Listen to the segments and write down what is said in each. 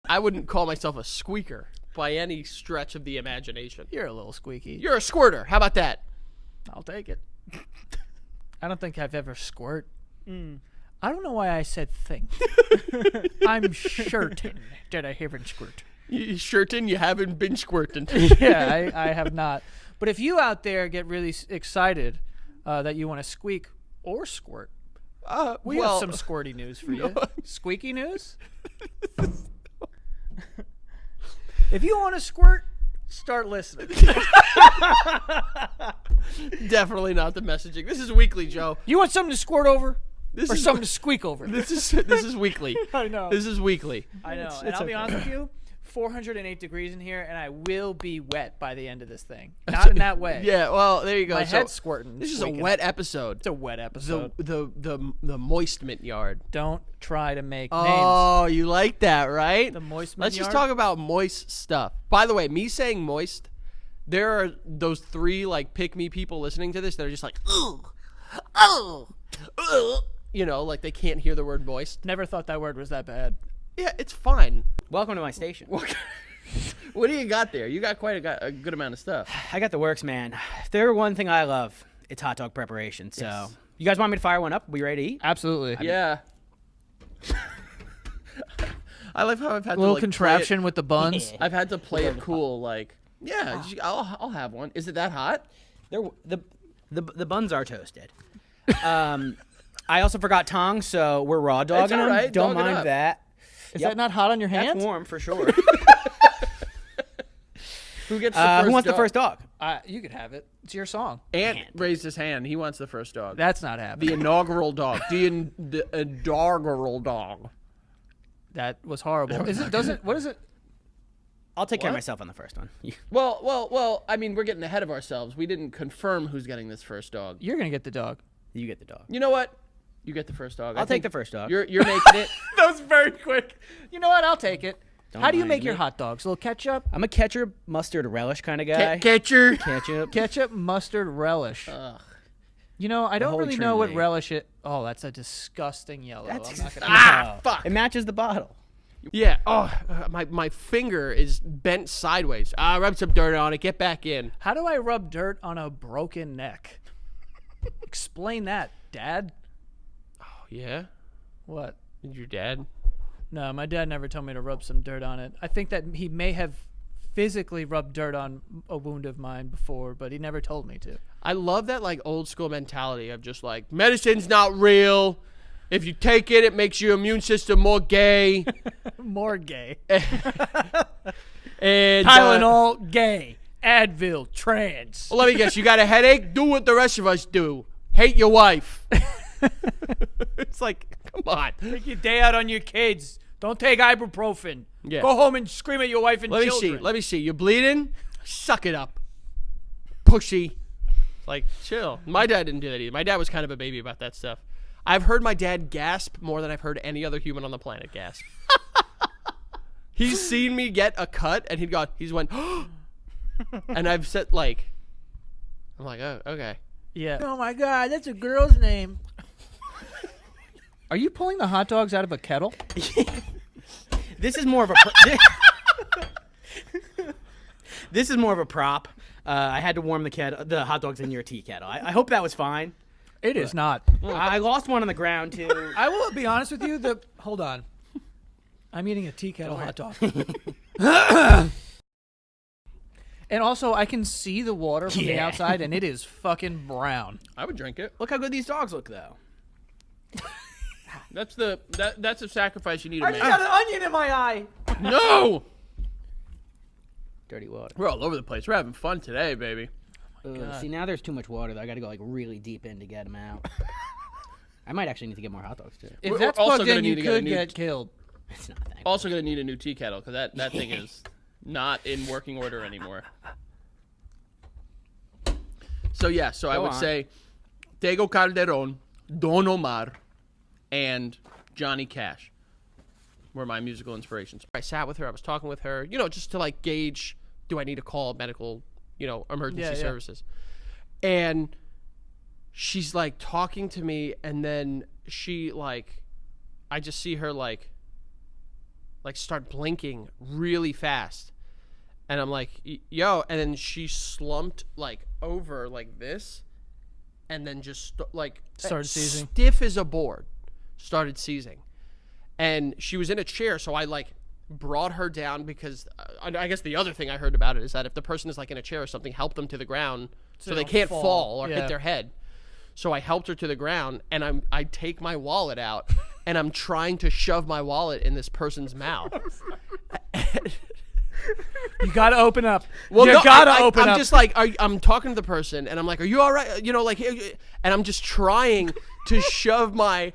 I wouldn't call myself a squeaker by any stretch of the imagination. You're a little squeaky. You're a squirter. How about that? I'll take it. I don't think I've ever squirt. I don't know why I said think. I'm certain that I haven't squirt. You certain you haven't been squirting? Yeah, I have not. But if you out there get really excited that you want to squeak or squirt, we have some squirty news for you. Squeaky news? If you want to squirt, start listening. Definitely not the messaging. This is weekly, Joe. You want something to squirt over? This or is something to squeak over? This is weekly. I know. This is weekly. I know. And I'll be honest with you, 408 degrees in here, and I will be wet by the end of this thing. Not in that way. Yeah, well, there you go. My head's squirting. This is a wet episode. It's a wet episode. The moistment yard. Don't try to make names. Oh, you like that, right? The moistment Let's yard? just talk about moist stuff. By the way, me saying moist, there are those 3 like pick me people listening to this that are just like, oh, you know, like they can't hear the word moist. Never thought that word was that bad. Yeah, it's fine. Welcome to my station. What do you got there? You got quite a good amount of stuff. I got the works, man. If there were one thing I love, it's hot dog preparation. So, You guys want me to fire one up? We ready to eat? Absolutely. Yeah. I love how I've had A little to, like, contraption with the buns. I've had to play it cool, like, yeah, I'll have one. Is it that hot? The buns are toasted. I also forgot tongs, so we're raw dogging all them. right. Don't Dog it mind up. that. Is that not hot on your hands? That's warm for sure. Who gets the first Who wants dog? the first dog? You could have it. It's your song. Ant raised his hand. He wants the first dog. That's not happening. The inaugural dog. The inaugural dog. That was horrible. What is it? I'll take care of What? myself on the first one. Well, I mean, we're getting ahead of ourselves. We didn't confirm who's getting this first dog. You're going to get the dog. You get the dog. You know what? You get the first dog. I'll take the first dog. You're making it. That was very quick. You know what? I'll take it. Don't How do you mind make your me. hot dogs? A little ketchup? I'm a ketchup, mustard, relish kind of guy. Catcher. Ketchup. Ketchup, mustard, relish. Ugh. You know, I don't Holy really know what Trinity. relish it. Oh, that's a disgusting yellow. That's I'm not gonna Ah, fuck. It matches the bottle. Yeah. Oh, my finger is bent sideways. Rub some dirt on it. Get back in. How do I rub dirt on a broken neck? Explain that, Dad. Oh, yeah? What? Your dad? No, my dad never told me to rub some dirt on it. I think that he may have physically rubbed dirt on a wound of mine before, but he never told me to. I love that like old school mentality of just like medicine's not real. If you take it, it makes your immune system more gay. More gay. And Tylenol, gay. Advil, trans. well, let me guess. You got a headache? Do what the rest of us do. Hate your wife. It's like, come on. Take your day out on your kids. Don't take ibuprofen. Yeah. Go home and scream at your wife and Let me children. see. Let me see. You bleeding? Suck it up. Pushy. Like, chill. My dad didn't do that either. My dad was kind of a baby about that stuff. I've heard my dad gasp more than I've heard any other human on the planet gasp. He's seen me get a cut, and he's went, and I've said, like, I'm like, oh, okay. Yeah. Oh my God, that's a girl's name. Are you pulling the hot dogs out of a kettle? This is more of a. This is more of a prop. I had to warm the hot dogs in your tea kettle. I hope that was fine. It is not. I lost one on the ground too. I will be honest with you. Hold on. I'm eating a tea kettle hot dog. And also, I can see the water from the outside, and it is fucking brown. I would drink it. Look how good these dogs look, though. That's a sacrifice you need to I make. just got an onion in my eye. No! Dirty water. We're all over the place. We're having fun today, baby. See, now there's too much water. Though. I got to go like really deep in to get them out. I might actually need to get more hot dogs too. If We're that's also plugged gonna in, need you to get a could new- get killed. It's not that. Also gonna need a new tea kettle because that thing is not in working order anymore. So yeah, I would say Tego Calderon, Don Omar, and Johnny Cash were my musical inspirations. I sat with her, I was talking with her, just to like gauge, do I need to call medical, emergency services? And she's like talking to me, and then she like, I just see her like like start blinking really fast. And I'm like, yo, and then she slumped like over like this, and then just like Started seizing. stiff as a board, started seizing. And she was in a chair, so I like brought her down because I guess the other thing I heard about it is that if the person is like in a chair or something, help them to the ground so they don't can't fall. fall or Yeah. hit their head. So I helped her to the ground, and I take my wallet out, and I'm trying to shove my wallet in this person's mouth. You gotta open up. Well, you no, gotta I'm open up. just like, I'm talking to the person, and I'm like, are you all right? You know, like, and I'm just trying to shove my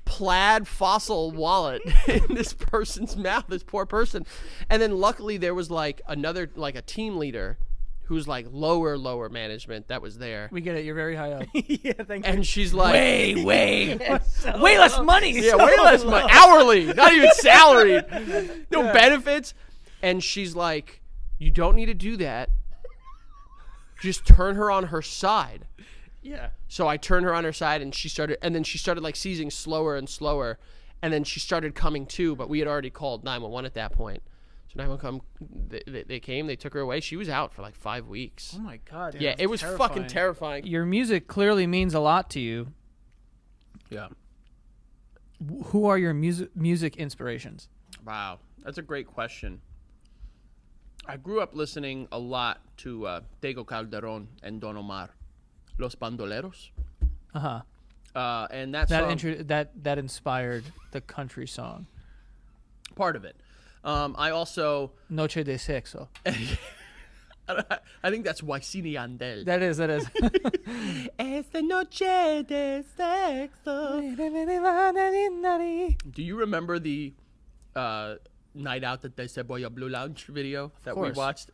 plaid fossil wallet in this person's mouth, this poor person. And then luckily there was like another, like a team leader who's like lower management that was there. We get it. You're very high up. Yeah, thank you. And she's like, way less money. yeah, way less money. Hourly, not even salaried. No benefits. And she's like, you don't need to do that. Just turn her on her side. Yeah. So I turned her on her side, and then she started like seizing slower and slower, and then she started coming to, but we had already called 911 at that point. So 911 they came, they took her away. She was out for like 5 weeks. Oh my god. Yeah, it was fucking terrifying. Your music clearly means a lot to you. Yeah. Who are your music inspirations? Wow, that's a great question. I grew up listening a lot to Tego Calderón and Don Omar, Los Bandoleros. And that song, that inspired the country song part of it. I also, Noche de Sexo. I think that's Waisini Andel. That is. Esta noche de sexo. Do you remember the night out at the Cebolla Blue Lounge video that we course. watched?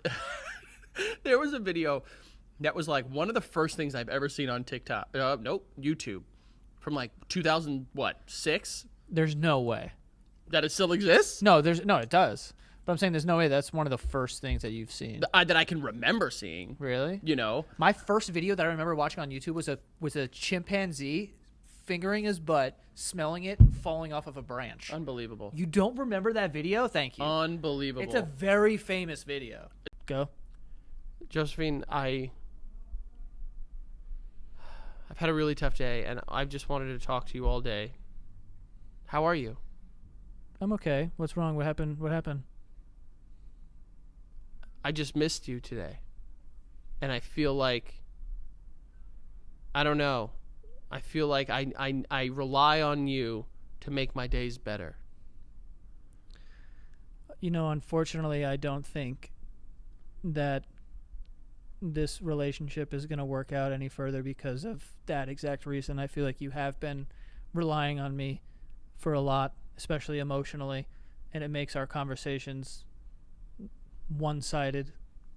There was a video that was like one of the first things I've ever seen on TikTok. YouTube, from like 2006. There's no way. That it still exists. No, it does. But I'm saying there's no way that's one of the first things that you've seen. That I can remember seeing. Really? You know, My first video that I remember watching on YouTube was a chimpanzee fingering his butt, smelling it, and falling off of a branch. unbelievable. You don't remember that video? Thank you. Unbelievable. It's a very famous video. Go. Josephine, I've had a really tough day, and I just wanted to talk to you all day. How are you? I'm okay. What's wrong? What happened? I just missed you today. And I feel like, I don't know. I feel like I rely on you to make my days better. You know, unfortunately, I don't think that this relationship is going to work out any further because of that exact reason. I feel like you have been relying on me for a lot, especially emotionally, and it makes our conversations one-sided,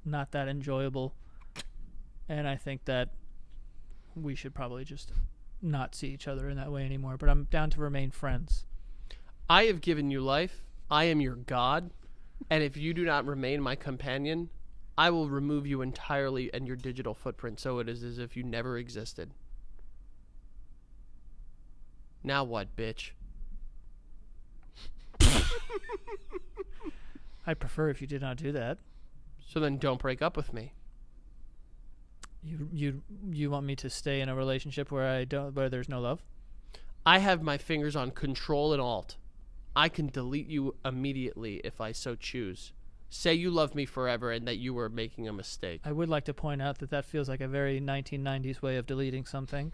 not that enjoyable. And I think that we should probably just not see each other in that way anymore, but I'm down to remain friends. I have given you life. I am your God. And if you do not remain my companion, I will remove you entirely and your digital footprint so it is as if you never existed. Now what, bitch? I'd prefer if you did not do that. So then don't break up with me. You want me to stay in a relationship where there's no love? I have my fingers on Control and Alt. I can delete you immediately if I so choose. Say you love me forever and that you were making a mistake. I would like to point out that feels like a very 1990s way of deleting something.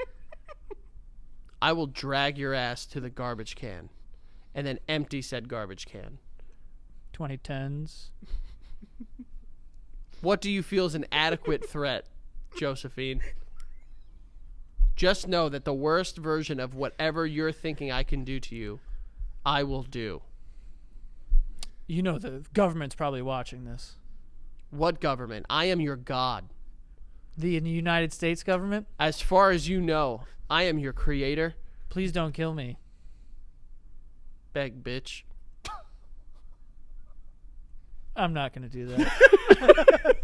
I will drag your ass to the garbage can and then empty said garbage can. 2010s. What do you feel is an adequate threat, Josephine? Just know that the worst version of whatever you're thinking I can do to you, I will do. You know the government's probably watching this. What government? I am your God. The United States government? As far as you know, I am your creator. Please don't kill me. Beg, bitch. I'm not going to do that.